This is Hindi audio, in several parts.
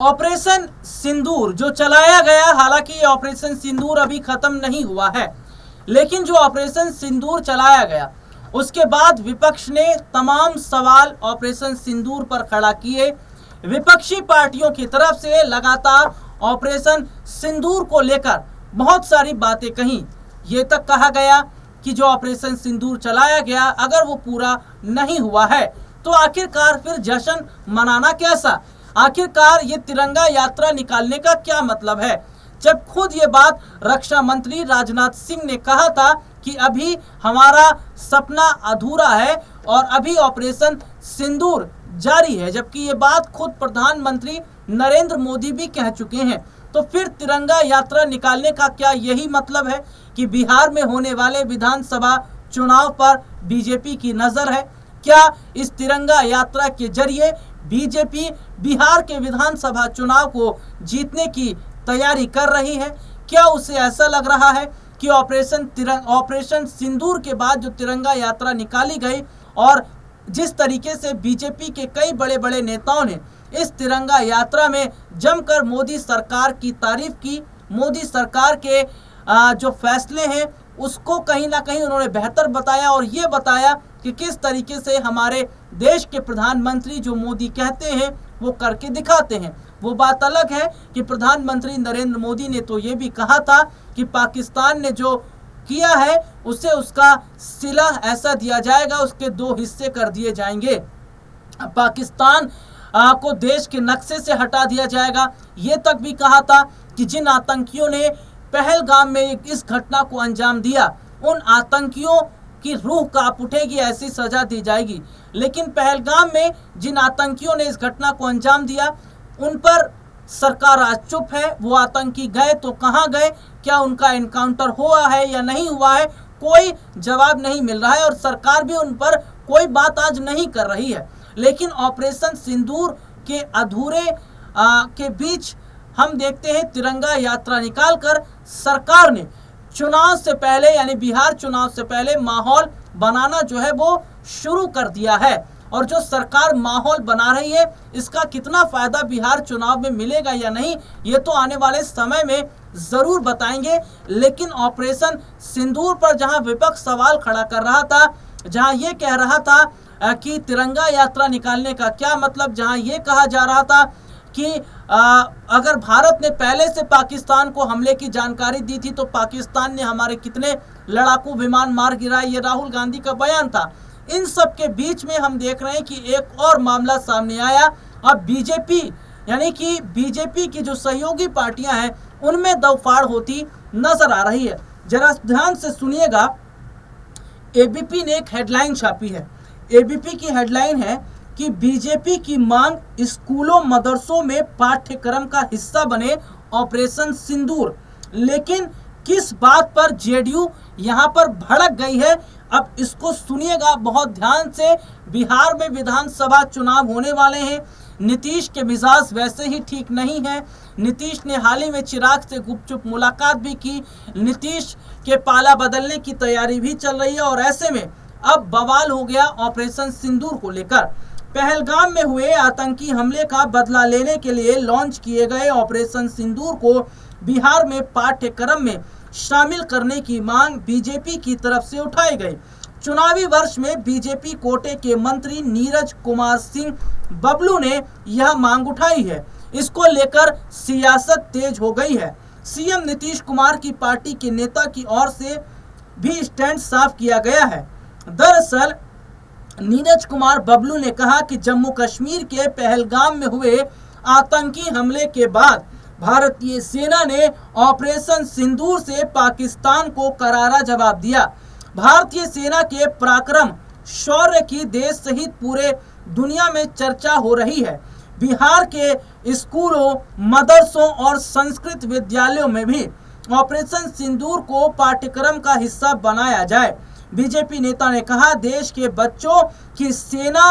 ऑपरेशन सिंदूर जो चलाया गया, हालांकि ये ऑपरेशन सिंदूर अभी खत्म नहीं हुआ है, लेकिन जो ऑपरेशन सिंदूर चलाया गया उसके बाद विपक्ष ने तमाम सवाल ऑपरेशन सिंदूर पर खड़ा किए। विपक्षी पार्टियों की तरफ से लगातार ऑपरेशन सिंदूर को लेकर बहुत सारी बातें कही। ये तक कहा गया कि जो ऑपरेशन सिंदूर चलाया गया अगर वो पूरा नहीं हुआ है तो आखिरकार फिर जश्न मनाना कैसा, आखिरकार ये तिरंगा यात्रा निकालने का क्या मतलब है, जब खुद ये बात रक्षा मंत्री राजनाथ सिंह ने कहा था कि अभी हमारा सपना अधूरा है और अभी ऑपरेशन सिंदूर जारी है, जबकि ये बात खुद प्रधानमंत्री नरेंद्र मोदी भी कह चुके हैं। तो फिर तिरंगा यात्रा निकालने का क्या यही मतलब है कि बिहार में होने वाले विधानसभा चुनाव पर बीजेपी की नजर है? क्या इस तिरंगा यात्रा के जरिए बीजेपी बिहार के विधानसभा चुनाव को जीतने की तैयारी कर रही है? क्या उसे ऐसा लग रहा है कि ऑपरेशन सिंदूर के बाद जो तिरंगा यात्रा निकाली गई और जिस तरीके से बीजेपी के कई बड़े बड़े नेताओं ने इस तिरंगा यात्रा में जमकर मोदी सरकार की तारीफ की, मोदी सरकार के जो फैसले हैं उसको कहीं ना कहीं उन्होंने बेहतर बताया और ये बताया कि किस तरीके से हमारे देश के प्रधानमंत्री जो मोदी कहते हैं वो करके दिखाते हैं। वो बात अलग है कि प्रधानमंत्री नरेंद्र मोदी ने तो ये भी कहा था कि पाकिस्तान ने जो किया है उसे उसका सिला ऐसा दिया जाएगा, उसके दो हिस्से कर दिए जाएंगे, पाकिस्तान को देश के नक्शे से हटा दिया जाएगा। ये तक भी कहा था कि जिन आतंकियों ने पहलगाम में इस घटना को अंजाम दिया उन आतंकियों की रूह कांप उठेगी, ऐसी सजा दी जाएगी। लेकिन पहलगाम में जिन आतंकियों ने इस घटना को अंजाम दिया उन पर सरकार आज चुप है। वो आतंकी गए तो कहां गए, क्या उनका एनकाउंटर हुआ है या नहीं हुआ है, कोई जवाब नहीं मिल रहा है और सरकार भी उन पर कोई बात आज नहीं कर रही है। लेकिन ऑपरेशन सिंदूर के अधूरे के बीच हम देखते हैं तिरंगा यात्रा निकालकर सरकार ने चुनाव से पहले यानी बिहार चुनाव से पहले माहौल बनाना जो है वो शुरू कर दिया है। और जो सरकार माहौल बना रही है इसका कितना फायदा बिहार चुनाव में मिलेगा या नहीं, ये तो आने वाले समय में जरूर बताएंगे। लेकिन ऑपरेशन सिंदूर पर जहां विपक्ष सवाल खड़ा कर रहा था, जहां ये कह रहा था कि तिरंगा यात्रा निकालने का क्या मतलब, जहां ये कहा जा रहा था कि अगर भारत ने पहले से पाकिस्तान को हमले की जानकारी दी थी तो पाकिस्तान ने हमारे कितने लड़ाकू विमान मार गिराए, ये राहुल गांधी का बयान था। इन सब के बीच में हम देख रहे हैं कि एक और मामला सामने आया। अब बीजेपी यानी कि बीजेपी की जो सहयोगी पार्टियां हैं उनमें दौफाड़ होती नजर आ रही है। जरा ध्यान से सुनिएगा, एबीपी ने एक हेडलाइन छापी है। एबीपी की हेडलाइन है कि बीजेपी की मांग स्कूलों मदरसों में पाठ्यक्रम का हिस्सा बने ऑपरेशन सिंदूर। लेकिन किस बात पर जेडीयू यहां पर भड़क गई है, अब इसको सुनिएगा बहुत ध्यान से। बिहार में विधानसभा चुनाव होने वाले हैं, नीतीश के मिजाज वैसे ही ठीक नहीं है। नीतीश ने हाल ही में चिराग से गुपचुप मुलाकात भी की, नीतीश के पाला बदलने की तैयारी भी चल रही है और ऐसे में अब बवाल हो गया ऑपरेशन सिंदूर को लेकर। पहलगाम में हुए आतंकी हमले का बदला लेने के लिए लॉन्च किए गए ऑपरेशन सिंदूर को बिहार में पाठ्यक्रम में शामिल करने की मांग बीजेपी की तरफ से उठाई गई। चुनावी वर्ष में बीजेपी कोटे के मंत्री नीरज कुमार सिंह बबलू ने यह मांग उठाई है। इसको लेकर सियासत तेज हो गई है। सीएम नीतीश कुमार की पार्टी के नेता की ओर से भी स्टैंड साफ किया गया है। दरअसल नीरज कुमार बबलू ने कहा कि जम्मू कश्मीर के पहलगाम में हुए आतंकी हमले के बाद भारतीय सेना ने ऑपरेशन सिंदूर से पाकिस्तान को करारा जवाब दिया। भारतीय सेना के पराक्रम शौर्य की देश सहित पूरे दुनिया में चर्चा हो रही है। बिहार के स्कूलों, मदरसों और संस्कृत विद्यालयों में भी ऑपरेशन सिंदूर को पाठ्यक्रम का हिस्सा बनाया जाए। बीजेपी नेता ने कहा, देश के बच्चों की सेना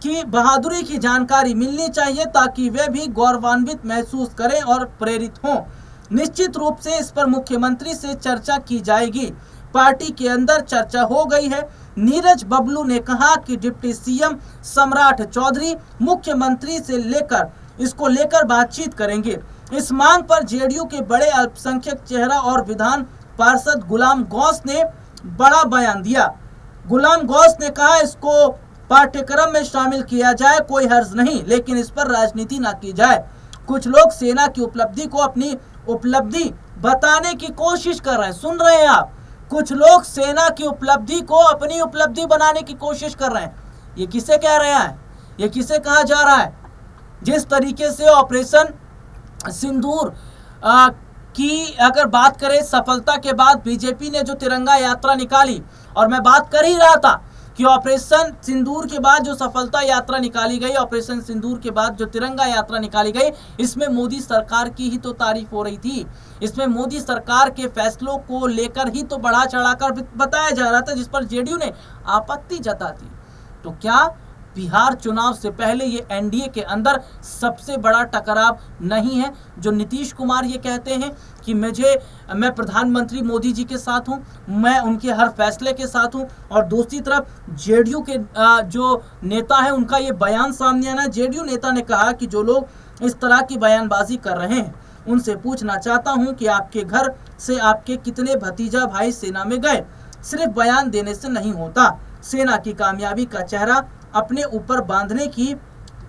की बहादुरी की जानकारी मिलनी चाहिए ताकि वे भी गौरवान्वित महसूस करें और प्रेरित हों। निश्चित रूप से इस पर मुख्यमंत्री से चर्चा की जाएगी। पार्टी के अंदर चर्चा हो गई है। नीरज बबलू ने कहा कि डिप्टी सीएम सम्राट चौधरी, मुख्यमंत्री से लेकर इसको लेकर बातचीत करेंगे। इस मांग पर जेडीयू के बड़े अल्पसंख्यक चेहरा और विधान पार्षद गुलाम गौस ने बड़ा बयान दिया। गुलाम गौस ने कहा, इसको पाठ्यक्रम में शामिल किया जाए, कोई हर्ज नहीं, लेकिन इस पर राजनीति ना की जाए। कुछ लोग सेना की उपलब्धि को अपनी उपलब्धि बताने की कोशिश कर रहे हैं। सुन रहे हैं आप? कुछ लोग सेना की उपलब्धि को अपनी उपलब्धि बनाने की कोशिश कर रहे हैं। ये किसे कह रहे हैं? ये किसे कहा जा रहा है? जिस तरीके से ऑपरेशन सिंदूर की अगर बात करें, सफलता के बाद बीजेपी ने जो तिरंगा यात्रा निकाली, और मैं बात कर ही रहा था कि ऑपरेशन सिंदूर के बाद जो सफलता यात्रा निकाली गई, ऑपरेशन सिंदूर के बाद जो तिरंगा यात्रा निकाली गई, इसमें मोदी सरकार की ही तो तारीफ हो रही थी। इसमें मोदी सरकार के फैसलों को लेकर ही तो बढ़ा चढ़ाकर बताया जा रहा था, जिस पर जेडीयू ने आपत्ति जताती। तो क्या बिहार चुनाव से पहले ये एनडीए के अंदर सबसे बड़ा टकराव नहीं है? जो नीतीश कुमार ये कहते हैं कि मैं प्रधानमंत्री मोदी जी के साथ हूं, मैं उनके हर फैसले के साथ हूं, और दूसरी तरफ जेडीयू के जो नेता है उनका ये बयान सामने आना। जेडीयू नेता ने कहा कि जो लोग इस तरह की बयानबाजी कर रहे हैं उनसे पूछना चाहता हूं कि आपके घर से आपके कितने भतीजा भाई सेना में गए? सिर्फ बयान देने से नहीं होता। सेना की कामयाबी का चेहरा अपने ऊपर बांधने की,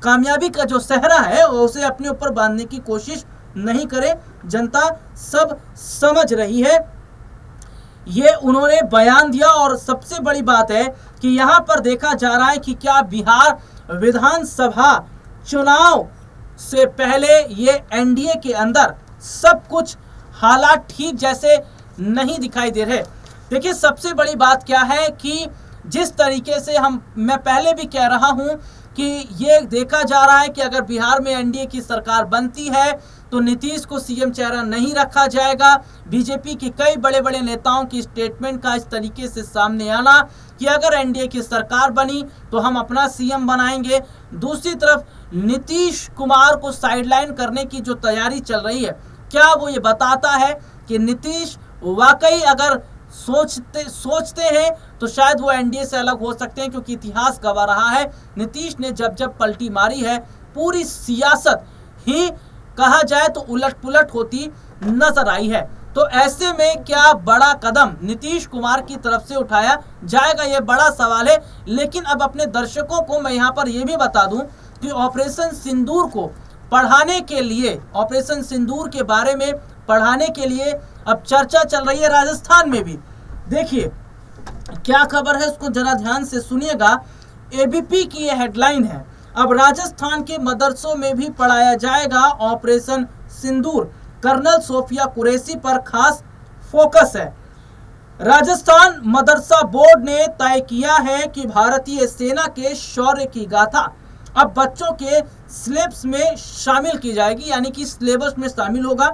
कामयाबी का जो सेहरा है उसे अपने ऊपर बांधने की कोशिश नहीं करें। जनता सब समझ रही है। ये उन्होंने बयान दिया। और सबसे बड़ी बात है कि यहाँ पर देखा जा रहा है कि क्या बिहार विधानसभा चुनाव से पहले ये एनडीए के अंदर सब कुछ हालात ठीक जैसे नहीं दिखाई दे रहे। देखिए, सबसे बड़ी बात क्या है कि जिस तरीके से मैं पहले भी कह रहा हूं कि ये देखा जा रहा है कि अगर बिहार में एनडीए की सरकार बनती है तो नीतीश को सीएम चेहरा नहीं रखा जाएगा। बीजेपी के कई बड़े बड़े नेताओं की स्टेटमेंट का इस तरीके से सामने आना कि अगर एनडीए की सरकार बनी तो हम अपना सीएम बनाएंगे। दूसरी तरफ नीतीश कुमार को साइडलाइन करने की जो तैयारी चल रही है, क्या वो ये बताता है कि नीतीश वाकई अगर सोचते हैं तो शायद वो एनडीए से अलग हो सकते हैं, क्योंकि इतिहास गवाह रहा है नीतीश ने जब पलटी मारी है, पूरी सियासत ही कहा जाए तो उलट पुलट होती नजर आई है। तो ऐसे में क्या बड़ा कदम नीतीश कुमार की तरफ से उठाया जाएगा, ये बड़ा सवाल है। लेकिन अब अपने दर्शकों को मैं यहाँ पर यह भी बता दूं कि ऑपरेशन सिंदूर को पढ़ाने के लिए, ऑपरेशन सिंदूर के बारे में पढ़ाने के लिए अब चर्चा चल रही है राजस्थान में भी। देखिए क्या खबर है, उसको जरा ध्यान से सुनिएगा। एबीपी की यह हेडलाइन है, अब राजस्थान के मदरसों में भी पढ़ाया जाएगा ऑपरेशन सिंदूर, कर्नल सोफिया कुरैशी पर खास फोकस है। राजस्थान मदरसा बोर्ड ने तय किया है कि भारतीय सेना के शौर्य की गाथा अब बच्चों के सिलेबस में शामिल की जाएगी, यानी कि सिलेबस में शामिल होगा।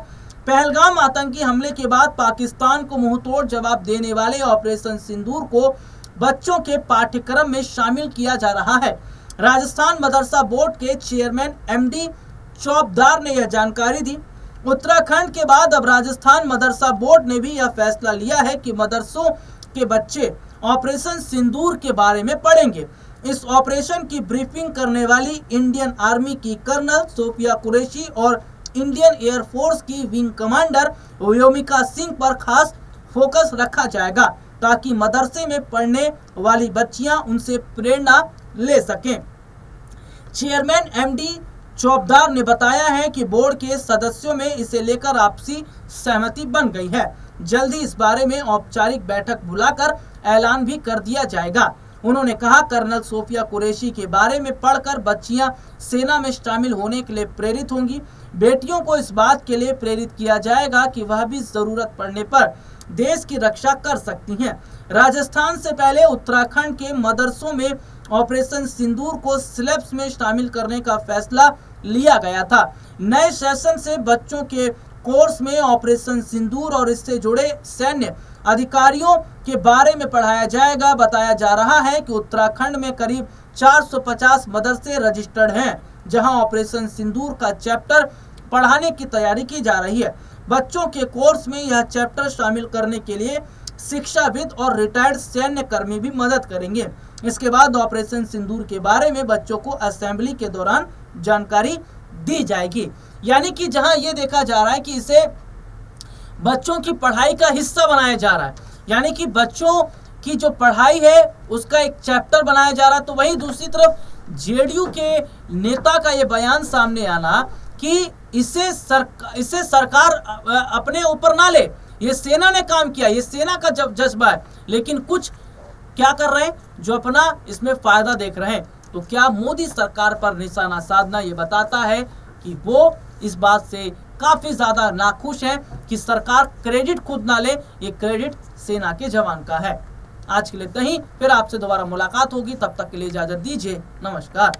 पहलगाम आतंकी हमले के बाद पाकिस्तान को मुंहतोड़ जवाब देने वाले ऑपरेशन सिंदूर को बच्चों के पाठ्यक्रम में शामिल किया जा रहा है। राजस्थान मदरसा बोर्ड के चेयरमैन एमडी चौबदार ने यह जानकारी दी। उत्तराखंड के बाद अब राजस्थान मदरसा बोर्ड ने भी यह फैसला लिया है कि मदरसों के बच्चे ऑपरेशन सिंदूर के बारे में पढ़ेंगे। इस ऑपरेशन की ब्रीफिंग करने वाली इंडियन आर्मी की कर्नल सोफिया कुरैशी और इंडियन एयरफोर्स की विंग कमांडर व्योमिका सिंह पर खास फोकस रखा जाएगा, ताकि मदरसे में पढ़ने वाली बच्चियां उनसे प्रेरणा ले सकें। चेयरमैन एमडी चौबदार ने बताया है कि बोर्ड के सदस्यों में इसे लेकर आपसी सहमति बन गई है। जल्दी इस बारे में औपचारिक बैठक बुलाकर ऐलान भी कर दिया जाएगा। उन्होंने कहा, कर्नल सोफिया कुरैशी के बारे में पढ़कर बच्चियां सेना में शामिल होने के लिए प्रेरित होंगी। बेटियों को इस बात के लिए प्रेरित किया जाएगा कि वह भी जरूरत पड़ने पर देश की रक्षा कर सकती हैं। राजस्थान से पहले उत्तराखंड के मदरसों में ऑपरेशन सिंदूर को सिलेबस में शामिल करने का फैसला लिया गया था। नए सेशन से बच्चों के कोर्स में ऑपरेशन सिंदूर और इससे जुड़े सैन्य अधिकारियों के बारे में पढ़ाया जाएगा। बताया जा रहा है कि उत्तराखंड में करीब 450 मदरसे रजिस्टर्ड हैं, जहां ऑपरेशन सिंदूर का चैप्टर पढ़ाने की तैयारी की जा रही है। बच्चों के कोर्स में यह चैप्टर शामिल करने के लिए शिक्षाविद और रिटायर्ड सैन्य कर्मी भी मदद करेंगे। इसके बाद ऑपरेशन सिंदूर के बारे में बच्चों को असेंबली के दौरान जानकारी दी जाएगी। यानी कि जहां ये देखा जा रहा है कि इसे बच्चों की पढ़ाई का हिस्सा बनाया जा रहा है, यानी कि बच्चों की जो पढ़ाई है उसका एक चैप्टर बनाया जा रहा है। तो वहीं दूसरी तरफ जेडीयू के नेता का ये बयान सामने आना कि इसे सरकार अपने ऊपर ना ले, ये सेना ने काम किया, ये सेना का जज्बा है, लेकिन कुछ क्या कर रहे हैं जो अपना इसमें फायदा देख रहे हैं। तो क्या मोदी सरकार पर निशाना साधना ये बताता है कि वो इस बात से काफी ज्यादा नाखुश है कि सरकार क्रेडिट खुद ना ले, ये क्रेडिट सेना के जवान का है। आज के लिए इतना ही, फिर आपसे दोबारा मुलाकात होगी, तब तक के लिए इजाजत दीजिए, नमस्कार।